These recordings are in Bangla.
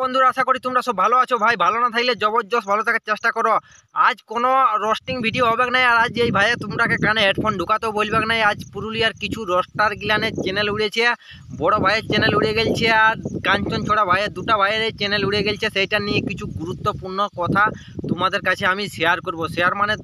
বন্ধুরা, আশা করি তোমরা সব ভালো আছো। ভাই ভালো না থাকলে জবরদস্ত ভালো থাকার চেষ্টা করো। আজ কোনো রোস্টিং ভিডিও হবে না। আর আজ এই ভাইয়া তোমরাকে কানে হেডফোন ঢুকাতেও বলবে না। আজ পুরুলিয়ার কিছু রোস্টার গিলানের চ্যানেল উড়েছে, বড় ভাইয়ের চ্যানেল উড়ে গেছে, আর কাঞ্চন ছোড়া ভাইয়ের দুটা ভাইয়ের চ্যানেল উড়ে গেছে। সেইটা নিয়ে কিছু গুরুত্বপূর্ণ কথা তোমাদের কাছে আমি শেয়ার করব। শেয়ার মানে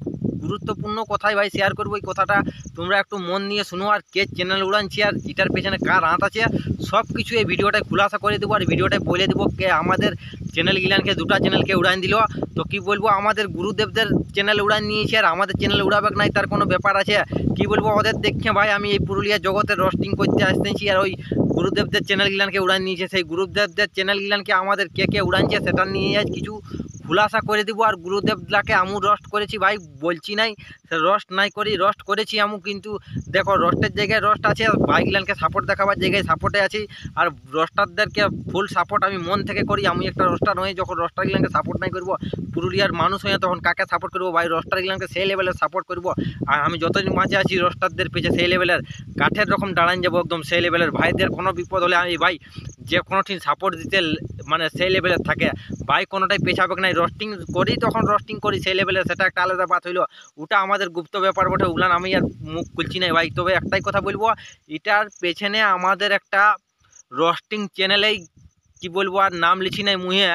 গুরুত্বপূর্ণ কথাই ভাই শেয়ার করবো। এই কথাটা তোমরা একটু মন দিয়ে শুনো। আর কে চ্যানেল উড়ানছি আর এটার পেছনে কার হাত আছে সব কিছু এই ভিডিওটায় খুলাসা করে দেবো। আর ভিডিওটায় বলে দেবো কে আমাদের চ্যানেল গিলানকে দুটা চ্যানেলকে উড়ান দিল। তো কি বলবো, আমাদের গুরুদেবদের চ্যানেল উড়ান নিয়েছে আর আমাদের চ্যানেল উড়াবে নাই তার কোনো ব্যাপার আছে? কি বলবো, ওদের দেখে ভাই আমি এই পুরুলিয়া জগতের রোস্টিং করতে আসতেছি। আর ওই গুরুদেবদের চ্যানেল গিলানকে উড়ান নিয়েছে, সেই গুরুদেবদের চ্যানেল গিলানকে আমাদের কে উড়ানছে সেটা নিয়ে আজ কিছু খুলাসা করে দিব। আর গুরুদেবদাকে আমু রোস্ট করেছি ভাই, বলছি নাই রোস্ট নাই করি, রোস্ট করেছি আমু। কিন্তু দেখো, রোস্টের জায়গায় রোস্ট আছে, ভাইগিলানকে সাপোর্ট দেখাবার জায়গায় সাপোর্টে আছি। আর রোস্টারদেরকে ফুল সাপোর্ট আমি মন থেকে করি। আমি একটা রোস্টার হয়ে যখন রোস্টারগিলানকে সাপোর্ট নাই করবো, পুরুলিয়ার মানুষ হয়ে তখন কাকে সাপোর্ট করবো ভাই? রোস্টারগিলানকে সেই লেভেলের সাপোর্ট করবো। আর আমি যতদিন মাঝে আছি রোস্টারদের পেছে সেই লেভেলের কাঠের রকম দাঁড়ান যাবো, একদম সেই লেভেলের। ভাইদের কোনো বিপদ হলে আমি ভাই যে কোনো ঠিক সাপোর্ট দিতে মানে সেই লেভেলের থাকে ভাই, কোনোটাই পেছাবে নাই। রোস্টিং করি তখন রোস্টিং করি সেই লেভেলের, সেটা একটা আলাদা বাত হইলো। ওটা আমাদের গুপ্ত ব্যাপার বটে, ওগুলান আমি আর মুখ খুলছি না ভাই। তবে একটাই কথা বলবো, এটার পেছনে আমাদের একটা রোস্টিং চ্যানেলেই কি বলবো, আর নাম লিখি নাই মুহে,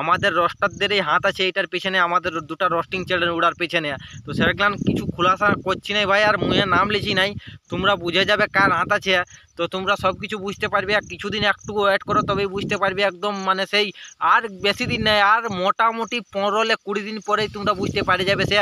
আমাদের রোস্টারদেরই হাত আছে এটার পেছনে, আমাদের দুটা রোস্টিং চ্যানেল উড়ার পেছনে। তো সেরকম কিছু খুলাসা করছি নাই ভাই, আর মুহে নাম লিখি নাই। তোমরা বুঝে যাবে কার হাত আছে, তো তোমরা সব কিছু বুঝতে পারবে। আর কিছুদিন একটু ওয়েট করো, তবেই বুঝতে পারবে একদম। মানে সেই আর বেশি দিন নেই, আর মোটামুটি 15-20 দিন পরেই তোমরা বুঝতে পারে যাবে সে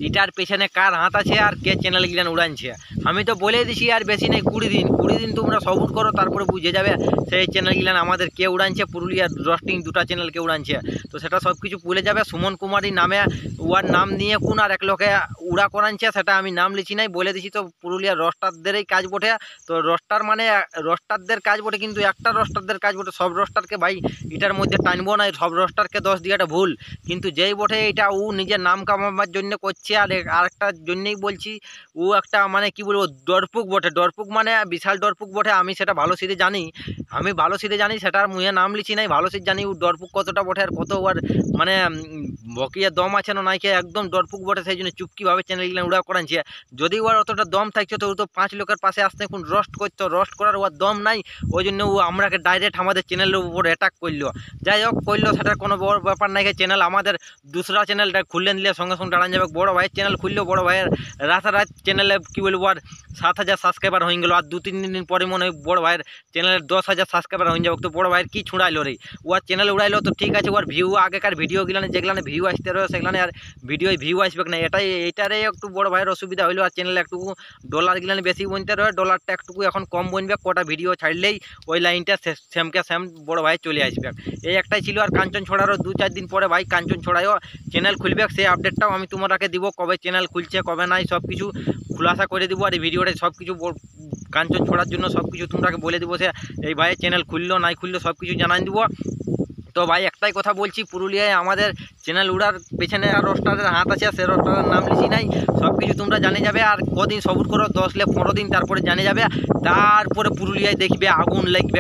এটার পেছনে কার হাত আছে আর কে চ্যানেল গিলান উড়ানছে। আমি তো বলে দিছি আর বেশি নেই, 20 দিন তোমরা সবুর করো, তারপরে বুঝে যাবে সেই চ্যানেল গিলান আমাদের কে উড়ানছে, পুরুলিয়ার রোস্টিং দুটা চ্যানেলকে উড়ানছে। তো সেটা সব কিছু ভুলে যাবে। সুমন কুমারী নামে ওয়ার নাম নিয়ে কোন আর এক লোকে উড়া করানছে, সেটা আমি নাম লিখি নাই, বলে দিছি। তো পুরুলিয়ার রোস্টারদেরই কাজ বটে। তো রোস্টার মানে রোস্টারদের কাজ বটে, কিন্তু একটা রোস্টারদের কাজ বটে। সব রোস্টারকে ভাই এটার মধ্যে টানবো না, সব রোস্টারকে দোষ দিয়াটা ভুল। কিন্তু যেই বটে এটা ও নিজের নাম কামাবার জন্য করছে। আর আরেকটার জন্যই বলছি, ও একটা মানে কি বলবো, ডরপুক বটে। ডরপুক মানে বিশাল ডরপুক বটে। আমি সেটা ভালো সিধে জানি, সেটার মুহে নাম লিখি নাই। ভালো সিধে জানি ও ডরপুক কতটা বটে, আর কত ওর মানে বকিয়া দম আছে না নাইকে, একদম ডরপুক বটে। সেই জন্য চুপকিভাবে চ্যানেলগুলো উড়া করানছে। যদি ওর অতটা দম থাকছে তো ও তো 5 লোকের পাশে আসতে কোন রোস্ট করতো, রোস্ট করার ওর দম নাই। ওই জন্য ও আমরাকে ডাইরেক্ট আমাদের চ্যানেলের উপর অ্যাটাক করলো। যাই হোক, করলো, সেটার কোনো বড় ব্যাপার নাই। চ্যানেল আমাদের দুসরা চ্যানেলটা খুললে দিলে সঙ্গে সঙ্গে দাঁড়ান যাবে। বড় ভাইয়ের চ্যানেল খুললেও বড় ভাইয়ের রাতারাত চ্যানেলে কি বলবো আর 7,000 সাবস্ক্রাইবার হয়ে গেল। আর 2-3 দিন পরে মনে হয় বড় ভাইয়ের চ্যানেলের 10,000 সাবস্ক্রাইবার হয়ে যাবে। তো বড় ভাইয়ের কি ছুঁড়াইলো রে, ওর চ্যানেল উড়াইলো তো ঠিক আছে, ওর ভিউ আগেকার ভিডিও গিলানে যেগুলো ভিউ আসতে রয়ে সেগুলো আর ভিউ আসবে না। এটারে একটু বড় ভাইয়ের অসুবিধা হইলো। আর চ্যানেলে একটু ডলার গিলানে বেশি বনতে রয়ে, ডলারটা একটু এখন কম বনবে। কটা ভিডিও ছাড়লেই ওই লাইনটা সেমকে সেম বড় ভাই চলে আসবে। এই একটাই ছিল। আর কাঞ্চন ছড়ারও 2-4 দিন পরে ভাই কাঞ্চন ছড়ায়ও চ্যানেল খুলবে, সেই আপডেটটাও আমি তোমাকে দিব। কবে চ্যানেল খুলছে কবে নাই সব কিছু খুলাসা করে দিব। আর এই ভিডিওটা সব কিছু কাঞ্চন ছড়ার জন্য সব কিছু তোমরাকে বলে দিব। সে এই ভাইয়ের চ্যানেল খুললো নাই খুললো সব কিছু জানাই দিব। তো ভাই একটাই কথা বলছি, পুরুলিয়ায় আমাদের চ্যানেল উড়ার পেছনে আর রোস্টারের হাত আছে, সে রোস্টারের নাম লিখি নাই। সব কিছু তোমরা জানে যাবে। আর কদিন সবুর করো, 10-15 দিন, তারপরে জানে যাবে। তারপরে পুরুলিয়ায় দেখবে আগুন লাগবে।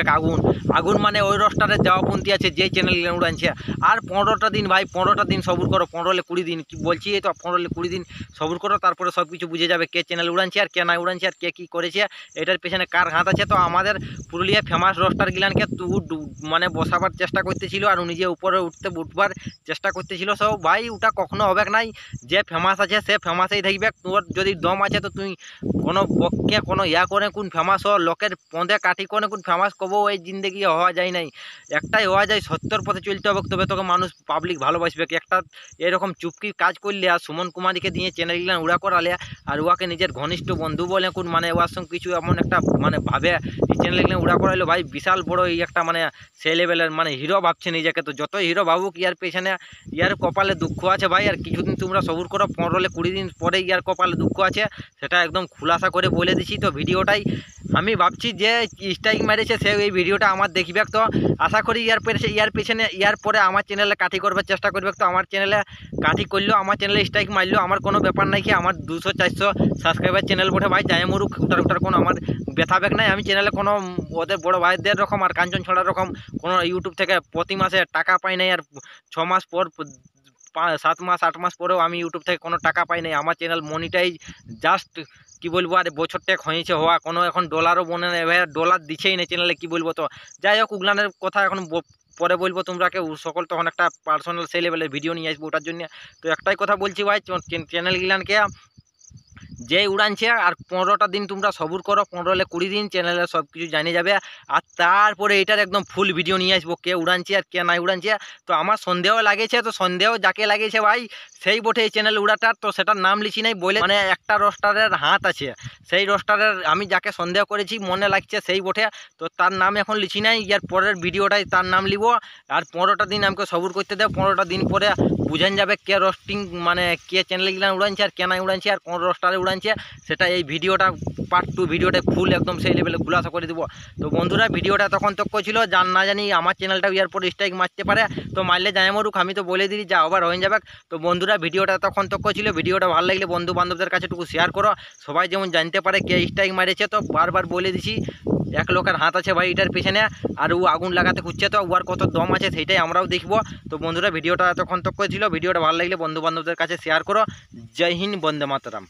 আগুন মানে ওই রোস্টারের দেওয়াপন্থী আছে যে চ্যানেল উড়ানছে। আর 15টা দিন ভাই, 15টা দিন সবুর করো, 15-20 দিন কি বলছি, এই তো 15-20 দিন সবুর করো। তারপরে সব কিছু বুঝে যাবে কে চ্যানেল উড়ানছে আর কে না উড়ানছে, আর কে কী করেছে, এটার পেছনে কার হাত আছে। তো আমাদের পুরুলিয়ায় ফেমাস রোস্টার গিলানকে মানে বসাবার চেষ্টা করতেছিল, আর নিজে উপরে উঠবার চেষ্টা করতেছিল। সব ভাই ওটা কখনো হবে নাই। যে ফেমাস আছে সে ফেমাসেই থাকবে। তোর যদি দম আছে তো তুই কোনো পক্ষে কোনো করে কোন ফেমাস হ, লোকের পদে কাঠি কোনে কোন ফেমাস কবো ওই জিন্দগি হওয়া যায় নাই। একটাই হওয়া যায়, সত্যর পথে চলতে হবে, তবে তোকে মানুষ পাবলিক ভালোবাসবে। একটা এরকম চুপকি কাজ করলে আর সুমন কুমারীকে দিয়ে চ্যানেলগুলো উড়া করালে, আর ওয়াকে নিজের ঘনিষ্ঠ বন্ধু বলে কোন মানে ওর সঙ্গে কিছু এমন একটা মানে ভাবে এই চ্যানেলগুলো উড়া করাইলো ভাই, বিশাল বড় এই একটা মানে সেই লেভেলের মানে হিরো ভাবছে নিজেকে। তো যতই হিরো ভাবুক, ইয়ার পেছনে ইয়ার কপালে দুঃখ আছে ভাই। আর কিছুদিন তোমরা সবুর করো, 15-20 দিন পরে ইয়ার কপালে দুঃখ আছে, সেটা একদম খুলাসা করে বলে দিছি। তো ভিডিওটাই আমি ভাবছি যে স্ট্রাইক মেরেছে সে এই ভিডিওটা আমার দেখবে, তো আশা করি ইয়ার পরে আমার চ্যানেলে কাঠি করবার চেষ্টা করবে। তো আমার চ্যানেলে কাঠি করলো, আমার চ্যানেলে স্ট্রাইক মারলো, আমার কোনো ব্যাপার নাই কি আমার 200-400 সাবস্ক্রাইবার চ্যানেল বটে ভাই, যায় মরুক উটার কোনো আমার ব্যথা ব্যাগ নাই। আমি চ্যানেলে কোনো ওদের বড় ভাইদের রকম আর কাঞ্চন ছড়ার রকম কোনো ইউটিউব থেকে প্রতি মাসে টাকা পাই নাই, আর 6 মাস পর 7 মাস 8 মাস পরেও আমি ইউটিউব থেকে কোনো টাকা পাই নাই। আমার চ্যানেল মনিটাইজ জাস্ট কি বলবো, আর বছর টেক হয়েছে হওয়া, কোনো এখন ডলারও বনে নেই ভাই, ডলার দিছেই না চ্যানেলে, কি বলবো। তো যাই হোক, উগলানের কথা এখন পরে বলবো তোমরাকে, সকল তখন একটা পার্সোনাল সেই লেভেলের ভিডিও নিয়ে আসবো ওটার জন্য। তো একটাই কথা বলছি ভাই, চ্যানেল গিলানকে যে উড়ানছে আর 15টা দিন তোমরা সবুর করো, 15-20 দিন চ্যানেলে সব কিছু জানে যাবে, আর তারপরে এটার একদম ফুল ভিডিও নিয়ে আসবো কে উড়ানছে আর কে নাই উড়ানছে। তো আমার সন্দেহ লাগেছে, তো সন্দেহ যাকে লাগেছে ভাই সেই বটে এই চ্যানেল উড়াটার। তো সেটার নাম লিখি নাই বলে, মানে একটা রোস্টারের হাত আছে, সেই রোস্টারের আমি যাকে সন্দেহ করেছি মনে লাগছে সেই বটে। তো তার নাম এখন লিখি নাই, ইয়ার পরের ভিডিওটাই তার নাম লিব। আর 15টা দিন আমাকে সবুর করতে দেব, 15টা দিন পরে বুঝান যাবে কে রোস্টিং মানে কে চ্যানেল গিলান উড়ানছে আর কে নাই উড়ানছে আর কোন রোস্টারে উড়ানছে, সেটা এই ভিডিওটা পার্ট 2 ভিডিওটা ফুল একদম সেই লেভেলে খুলাসা করে দেবো। তো বন্ধুরা ভিডিওটা তখন তক ছিল, জান না জানি আমার চ্যানেলটা ইয়ার পর স্ট্রাইক মারতে পারে, তো মারলে যায় মরুক, আমি তো বলে দিই যা আবার হয়ে যাবে। তো বন্ধুরা ভিডিওটা তখন তক ছিল, ভিডিওটা ভালো লাগলে বন্ধু বান্ধবদের কাছে একটু শেয়ার করো, সবাই যেমন জানতে পারে কে স্ট্রাইক মারেছে। তো বারবার বলে দিছি এক লোকের হাত আছে ভাই এটার পেছনে, আর ও আগুন লাগাতে খুঁজছে, তো ওর কত দম আছে সেইটাই আমরাও দেখবো। তো বন্ধুরা ভিডিওটা তখন তক ছিল, ভিডিওটা ভালো লাগলে বন্ধু বান্ধবদের কাছে শেয়ার করো। জয় হিন্দ, বন্দে মাতরম।